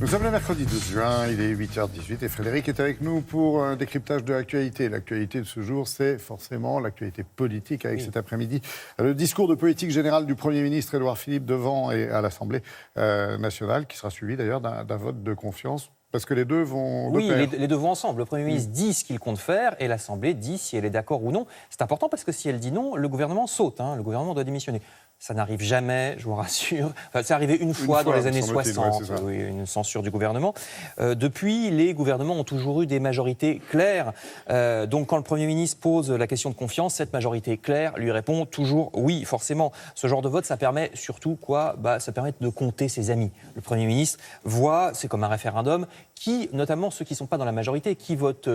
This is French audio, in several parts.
Nous sommes le mercredi 12 juin, il est 8h18 et Frédéric est avec nous pour un décryptage de l'actualité. L'actualité de ce jour, c'est forcément l'actualité politique avec cet après-midi le discours de politique générale du Premier ministre Édouard Philippe devant et à l'Assemblée nationale, qui sera suivi d'ailleurs d'un vote de confiance. Parce que les deux vont de pair. Les deux vont ensemble. Le Premier ministre dit ce qu'il compte faire et l'Assemblée dit si elle est d'accord ou non. C'est important parce que si elle dit non, le gouvernement saute. Le gouvernement doit démissionner. Ça n'arrive jamais, je vous rassure. Enfin, c'est arrivé une fois dans les années 60, une censure du gouvernement. Depuis, les gouvernements ont toujours eu des majorités claires. Donc quand le Premier ministre pose la question de confiance, cette majorité claire lui répond toujours oui, forcément. Ce genre de vote, ça permet surtout quoi ? Ça permet de compter ses amis. Le Premier ministre voit, c'est comme un référendum, qui, notamment ceux qui ne sont pas dans la majorité, qui votent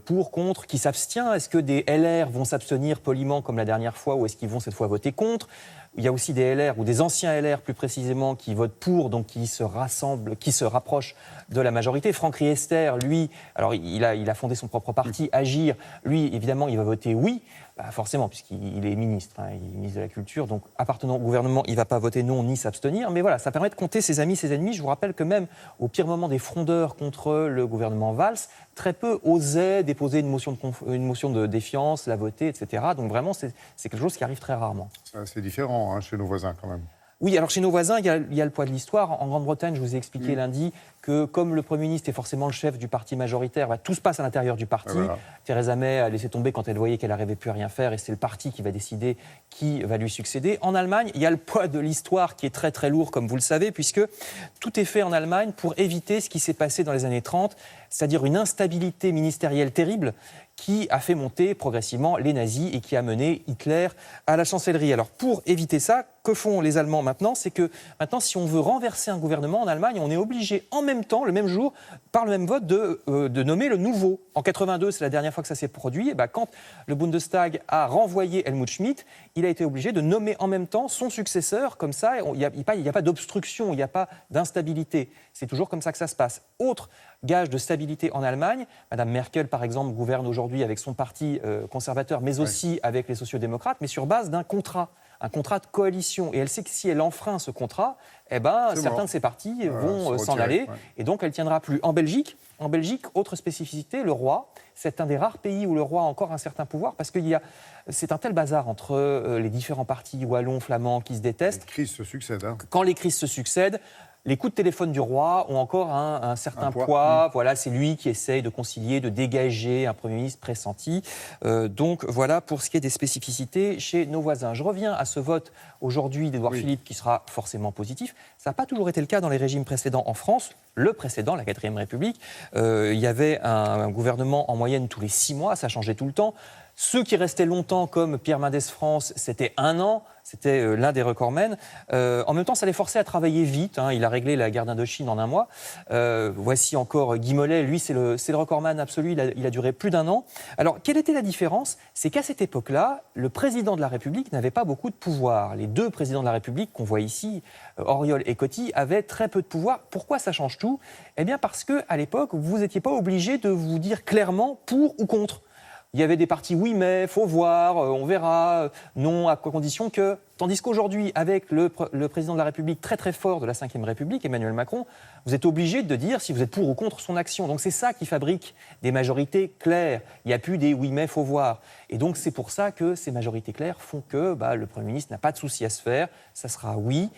pour, contre, qui s'abstient. Est-ce que des LR vont s'abstenir poliment comme la dernière fois ou est-ce qu'ils vont cette fois voter contre ? Il y a aussi des LR ou des anciens LR plus précisément qui votent pour, donc qui se rassemblent, qui se rapprochent de la majorité. Franck Riester, lui, alors il a fondé son propre parti, Agir, lui évidemment il va voter oui, forcément puisqu'il est ministre, il est ministre de la Culture, donc appartenant au gouvernement il ne va pas voter non ni s'abstenir, mais voilà, ça permet de compter ses amis, ses ennemis. Je vous rappelle que même au pire moment des frondeurs contre le gouvernement Valls, très peu osaient déposer une motion de défiance, la voter, etc. Donc vraiment c'est quelque chose qui arrive très rarement. C'est différent chez nos voisins quand même. Oui, alors chez nos voisins, il y a le poids de l'histoire. En Grande-Bretagne, je vous ai expliqué lundi que comme le Premier ministre est forcément le chef du parti majoritaire, tout se passe à l'intérieur du parti. Voilà. Theresa May a laissé tomber quand elle voyait qu'elle n'arrivait plus à rien faire et c'est le parti qui va décider qui va lui succéder. En Allemagne, il y a le poids de l'histoire qui est très très lourd, comme vous le savez, puisque tout est fait en Allemagne pour éviter ce qui s'est passé dans les années 30, c'est-à-dire une instabilité ministérielle terrible qui a fait monter progressivement les nazis et qui a mené Hitler à la chancellerie. Alors pour éviter ça, que font les Allemands maintenant ? C'est que maintenant, si on veut renverser un gouvernement en Allemagne, on est obligé en même temps, le même jour, par le même vote, de nommer le nouveau. En 82, c'est la dernière fois que ça s'est produit. Et quand le Bundestag a renvoyé Helmut Schmidt, il a été obligé de nommer en même temps son successeur. Comme ça, il n'y a pas d'obstruction, il n'y a pas d'instabilité. C'est toujours comme ça que ça se passe. Autre gage de stabilité en Allemagne, Madame Merkel, par exemple, gouverne aujourd'hui avec son parti conservateur, mais aussi avec les sociodémocrates, mais sur base d'un contrat de coalition. Et elle sait que si elle enfreint ce contrat, certains de ses partis vont s'en aller. Ouais. Et donc, elle ne tiendra plus. En Belgique, autre spécificité, le roi, c'est un des rares pays où le roi a encore un certain pouvoir, parce que c'est un tel bazar entre les différents partis wallons, flamands qui se détestent. Les crises se succèdent. Quand les crises se succèdent, les coups de téléphone du roi ont encore un certain poids. Voilà, c'est lui qui essaye de concilier, de dégager un Premier ministre pressenti. Donc voilà pour ce qui est des spécificités chez nos voisins. Je reviens à ce vote aujourd'hui d'Édouard Philippe qui sera forcément positif. Ça n'a pas toujours été le cas dans les régimes précédents en France. Le précédent, la 4e République, il y avait un gouvernement en moyenne tous les 6 mois, ça changeait tout le temps. Ceux qui restaient longtemps, comme Pierre Mendès France, c'était 1 an. C'était l'un des recordmen. En même temps, ça les forçait à travailler vite. Il a réglé la guerre d'Indochine en 1 mois. Voici encore Guy Mollet. Lui, c'est le recordman absolu. Il a duré plus d'1 an. Alors, quelle était la différence ? C'est qu'à cette époque-là, le président de la République n'avait pas beaucoup de pouvoir. Les 2 présidents de la République qu'on voit ici, Auriol et Coty, avaient très peu de pouvoir. Pourquoi ça change tout ? Eh bien, parce qu'à l'époque, vous n'étiez pas obligé de vous dire clairement pour ou contre. Il y avait des partis oui mais, faut voir, on verra, non à condition que... Tandis qu'aujourd'hui, avec le président de la République très très fort de la 5e République, Emmanuel Macron, vous êtes obligé de dire si vous êtes pour ou contre son action. Donc c'est ça qui fabrique des majorités claires. Il n'y a plus des oui mais, faut voir. Et donc c'est pour ça que ces majorités claires font que le Premier ministre n'a pas de souci à se faire. Ça sera oui.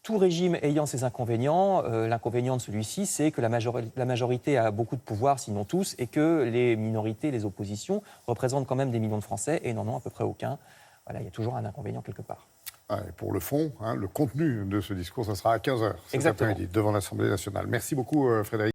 Tout régime ayant ses inconvénients, l'inconvénient de celui-ci, c'est que la majorité a beaucoup de pouvoir, sinon tous, et que les minorités, les oppositions, représentent quand même des millions de Français et n'en ont à peu près aucun. Voilà, il y a toujours un inconvénient quelque part. Et pour le fond, le contenu de ce discours, ça sera à 15h cet après-midi devant l'Assemblée nationale. Merci beaucoup Frédéric.